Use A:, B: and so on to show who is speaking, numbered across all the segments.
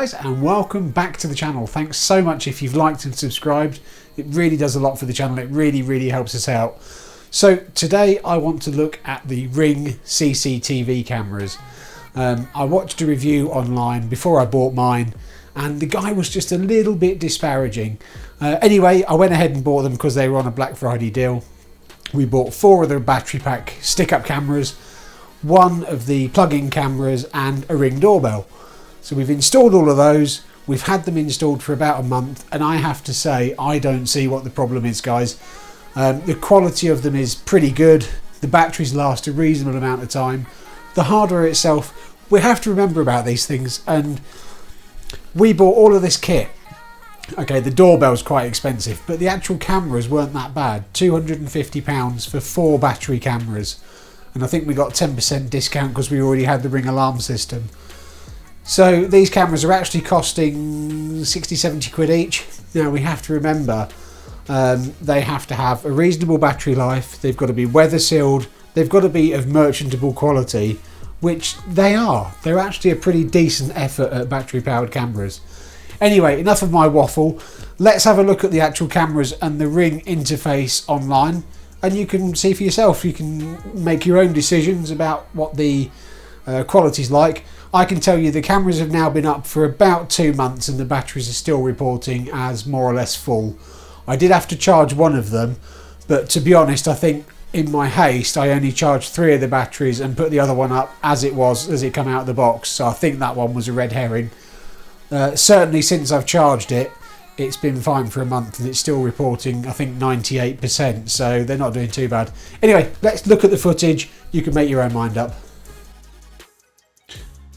A: guys, and welcome back to the channel. Thanks so much if you've liked and subscribed. It really does a lot for the channel. It really helps us out. So today I want to look at the Ring CCTV cameras. I watched a review online before I bought mine, and the guy was just a little bit disparaging. Anyway, I went ahead and bought them because they were on a Black Friday deal. We bought 4 of the battery pack stick-up cameras, 1 of the plug-in cameras, and a Ring doorbell. So we've installed all of those. We've had them installed for about a month, and I have to say I don't see what the problem is, guys. The quality of them is pretty good. The batteries last a reasonable amount of time. The hardware itself, we have to remember about these things, and we bought all of this kit. Okay, the doorbell's quite expensive, but the actual cameras weren't that bad. £250 for 4 battery cameras, and I think we got 10% discount because we already had the Ring alarm system. So these cameras are actually costing 60-70 quid each. Now we have to remember they have to have a reasonable battery life, they've got to be weather sealed, they've got to be of merchantable quality, which they are. They're actually a pretty decent effort at battery powered cameras. Anyway, enough of my waffle. Let's have a look at the actual cameras and the Ring interface online, and you can see for yourself. You can make your own decisions about what the quality's like. I can tell you the cameras have now been up for about 2 months and the batteries are still reporting as more or less full. I did have to charge 1 of them, but to be honest, I think in my haste I only charged 3 of the batteries and put the other one up as it was, as it came out of the box. So I think that one was a red herring. Certainly since I've charged it, it's been fine for a month and it's still reporting, I think, 98%, so they're not doing too bad. Anyway, let's look at the footage. You can make your own mind up.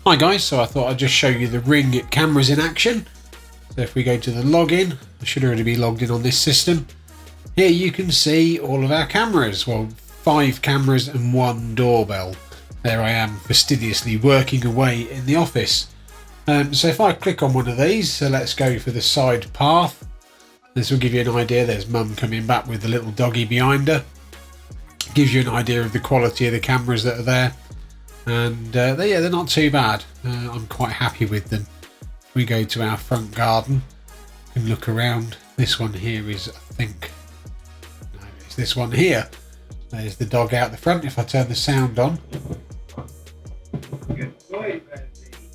A: Hi guys, so I thought I'd just show you the Ring cameras in action. So if we go to the login, I should already be logged in on this system. Here you can see all of our cameras. Well, 5 cameras and 1 doorbell. There I am fastidiously working away in the office. So if I click on one of these, so let's go for the side path. This will give you an idea. There's Mum coming back with the little doggy behind her. Gives you an idea of the quality of the cameras that are there. And they're not too bad. I'm quite happy with them. We go to our front garden and look around. This one here is, I think, no, it's this one here. There's the dog out the front. If I turn the sound on,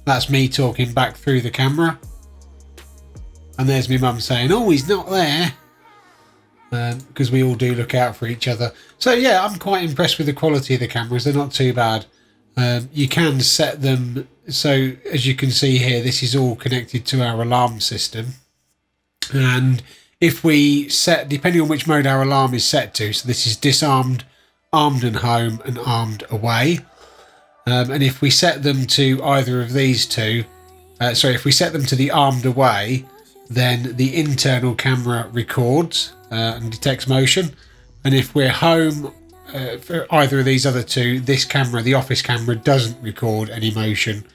A: that's me talking back through the camera. And there's my mum saying, oh, he's not there. Because we all do look out for each other. So yeah, I'm quite impressed with the quality of the cameras. They're not too bad. You can set them, so as you can see here, this is all connected to our alarm system. And if we set, depending on which mode our alarm is set to, so this is disarmed, armed and home, and armed away. And if we set them to either of these two, if we set them to the armed away, then the internal camera records and detects motion. And if we're home, for either of these other two, this camera, the office camera, doesn't record any motion.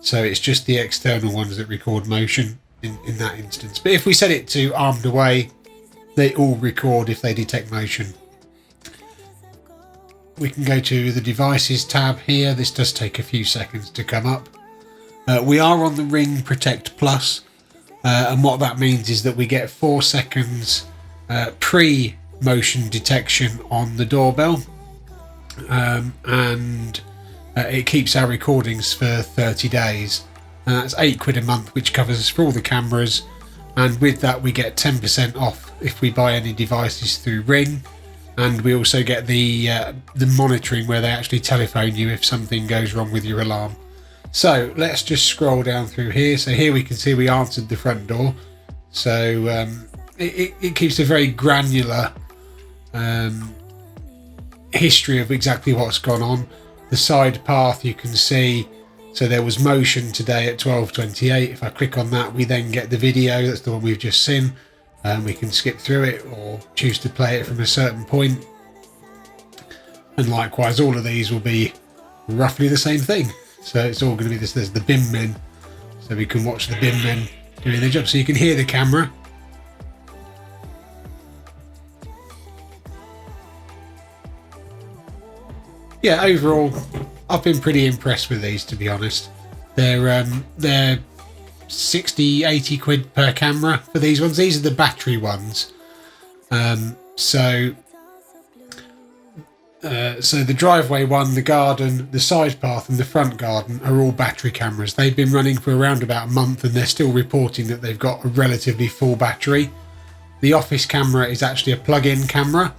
A: So it's just the external ones that record motion in that instance. But if we set it to armed away, they all record if they detect motion. We can go to the devices tab here. This does take a few seconds to come up. We are on the Ring Protect Plus, and what that means is that we get 4 seconds pre-motion detection on the doorbell, and it keeps our recordings for 30 days. And that's £8 a month, which covers us for all the cameras. And with that, we get 10% off if we buy any devices through Ring. And we also get the monitoring where they actually telephone you if something goes wrong with your alarm. So let's just scroll down through here. So here we can see we answered the front door. So it keeps a very granular history of exactly what's gone on. The side path, you can see, so there was motion today at 12:28. If I click on that, we then get the video. That's the one we've just seen. We can skip through it or choose to play it from a certain point. And likewise, all of these will be roughly the same thing. So it's all going to be this. There's the bin men, so we can watch the bin men doing their job. So you can hear the camera. Yeah, overall, I've been pretty impressed with these, to be honest. They're 60, 80 quid per camera for these ones. These are the battery ones. So the driveway one, the garden, the side path and the front garden are all battery cameras. They've been running for around about a month and they're still reporting that they've got a relatively full battery. The office camera is actually a plug-in camera,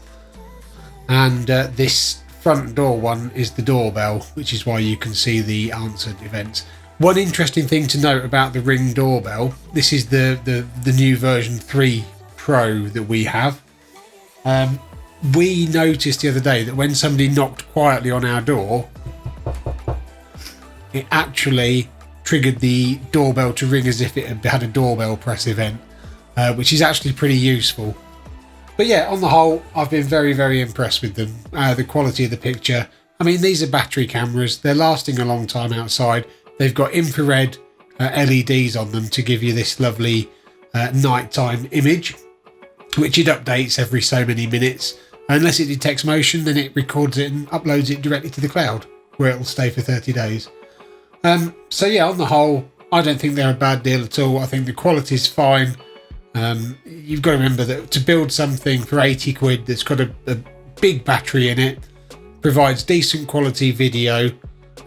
A: and this front door one is the doorbell, which is why you can see the answered events. One interesting thing to note about the Ring doorbell, this is the new version 3 Pro that we have. We noticed the other day that when somebody knocked quietly on our door, it actually triggered the doorbell to ring as if it had a doorbell press event, which is actually pretty useful. But yeah, on the whole, I've been very, very impressed with them. The quality of the picture. I mean, these are battery cameras. They're lasting a long time outside. They've got infrared LEDs on them to give you this lovely nighttime image, which it updates every so many minutes. Unless it detects motion, then it records it and uploads it directly to the cloud, where it will stay for 30 days. So yeah, on the whole, I don't think they're a bad deal at all. I think the quality's fine. You've got to remember that to build something for 80 quid that's got a big battery in it, provides decent quality video.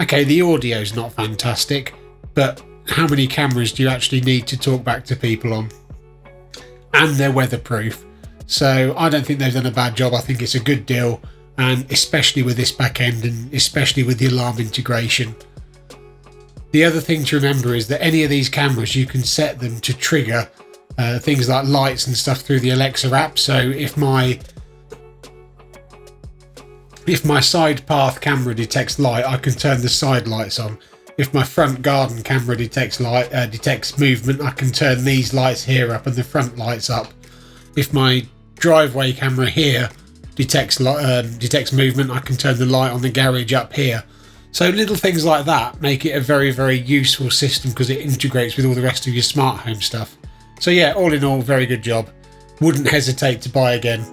A: Okay, the audio's not fantastic, but how many cameras do you actually need to talk back to people on? And they're weatherproof. So I don't think they've done a bad job. I think it's a good deal, and especially with this back end and especially with the alarm integration. The other thing to remember is that any of these cameras, you can set them to trigger things like lights and stuff through the Alexa app. So if my side path camera detects light, I can turn the side lights on. If my front garden camera detects movement, I can turn these lights here up and the front lights up. If my driveway camera here detects movement, I can turn the light on the garage up here. So little things like that make it a very, very useful system because it integrates with all the rest of your smart home stuff. So yeah, all in all, very good job. Wouldn't hesitate to buy again.